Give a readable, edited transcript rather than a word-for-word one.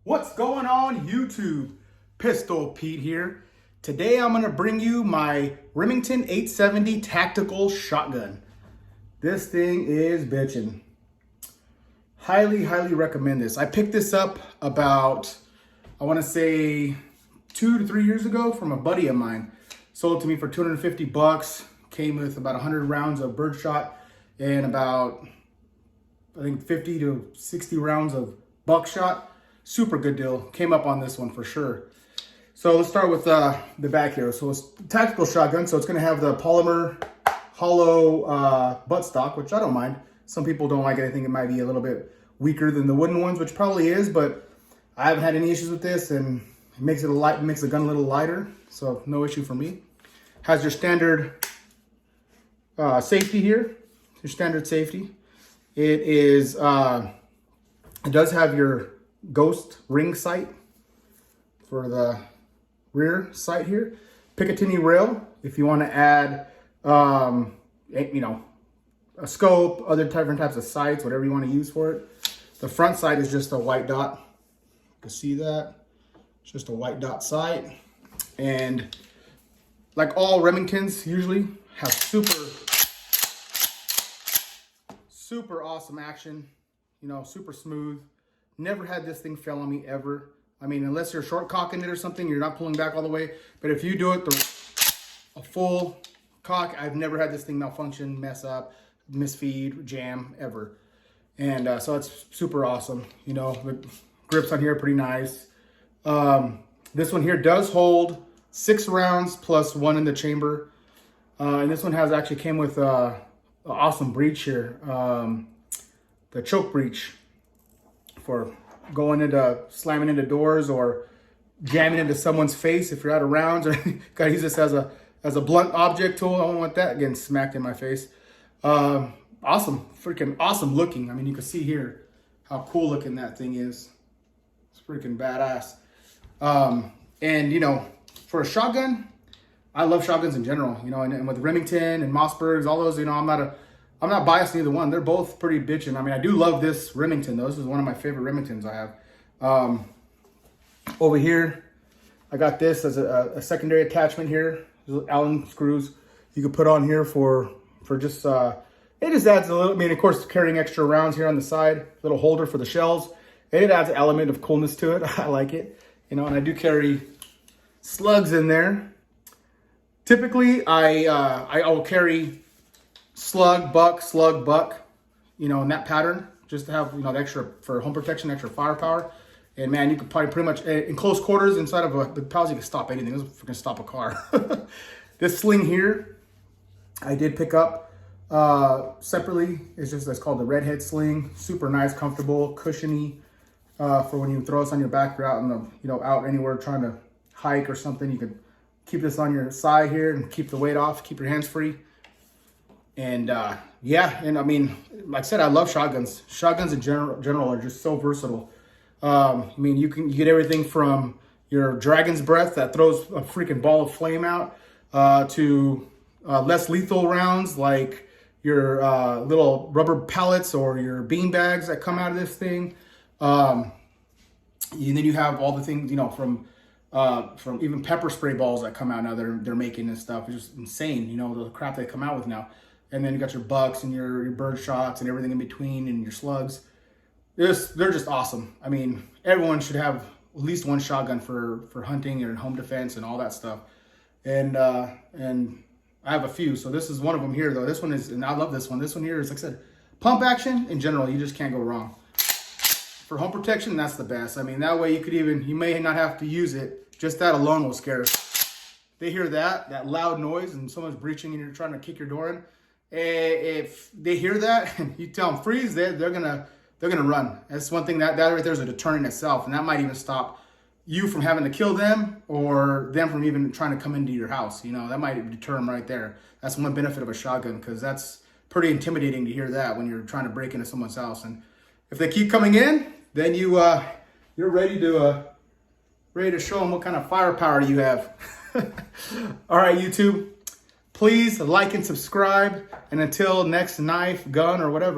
What's going on YouTube? Pistol Pete here. Today I'm going to bring you my Remington 870 tactical shotgun. This thing is bitchin'. Highly recommend this. I picked this up about, I want to say 2 to 3 years ago from a buddy of mine. Sold it to me for 250 bucks. Came with about 100 rounds of birdshot and about, I think 50 to 60 rounds of buckshot. Super good deal. Came up on this one for sure. So let's start with the back here. So it's a tactical shotgun. So it's going to have the polymer hollow buttstock, which I don't mind. Some people don't like it. I think it might be a little bit weaker than the wooden ones, which probably is, but I haven't had any issues with this, and it makes the gun a little lighter. So no issue for me. Has your standard safety here. Your standard safety. It is. It does have your ghost ring sight for the rear sight here. Picatinny rail if you want to add, a scope, other different types of sights, whatever you want to use for it. The front sight is just a white dot. You can see that. It's just a white dot sight. And like all Remingtons usually have super awesome action, super smooth. Never had this thing fail on me ever. I mean, unless you're short cocking it or something, you're not pulling back all the way. But if you do it a full cock, I've never had this thing malfunction, mess up, misfeed, jam, ever. And so it's super awesome. The grips on here are pretty nice. This one here does hold 6 rounds plus 1 in the chamber. And this one actually came with an awesome breech here. The choke breech for going into, slamming into doors or jamming into someone's face if you're out of rounds, or gotta use this as a blunt object tool. I don't want that getting smacked in my face. Awesome, freaking awesome looking. I mean, you can see here how cool looking that thing is. It's freaking badass. And for a shotgun, I love shotguns in general. And with Remington and Mossbergs, all those, I'm not biased to either one. They're both pretty bitchin'. I mean, I do love this Remington though. This is one of my favorite Remingtons I have. Over here, I got this as a secondary attachment here. Allen screws you could put on here for just, it just adds a little, I mean, of course, carrying extra rounds here on the side, little holder for the shells. It adds an element of coolness to it. I like it, and I do carry slugs in there. Typically, I will carry slug, buck, in that pattern, just to have, the extra for home protection, extra firepower. And man, you could probably pretty much, in close quarters inside of the pals, you can stop anything. This is freaking stop a car. This sling here, I did pick up separately. It's called the redhead sling. Super nice, comfortable, cushiony, for when you throw this on your back, you're out in out anywhere trying to hike or something. You could keep this on your side here and keep the weight off, keep your hands free. And and I mean, like I said, I love shotguns. Shotguns in general are just so versatile. I mean, you get everything from your dragon's breath that throws a freaking ball of flame out, to less lethal rounds like your little rubber pellets or your bean bags that come out of this thing. And then you have all the things, from even pepper spray balls that come out now they're making and stuff. It's just insane, the crap they come out with now. And then you got your bucks and your bird shots and everything in between and your slugs. They're just awesome. I mean, everyone should have at least one shotgun for hunting and home defense and all that stuff. And I have a few. So this is one of them here though. This one is, and I love this one. This one here is, like I said, pump action in general. You just can't go wrong. For home protection, that's the best. I mean, that way you may not have to use it. Just that alone will scare us. They hear that loud noise and someone's breaching and you're trying to kick your door in. If they hear that and you tell them freeze, they're gonna run. That's one thing that right there is a deterrent in itself, and that might even stop you from having to kill them or them from even trying to come into your house. That might deter them right there. That's one benefit of a shotgun, because that's pretty intimidating to hear that when you're trying to break into someone's house. And if they keep coming in, then you're ready to show them what kind of firepower you have. All right, YouTube. Please like and subscribe, and until next knife, gun, or whatever.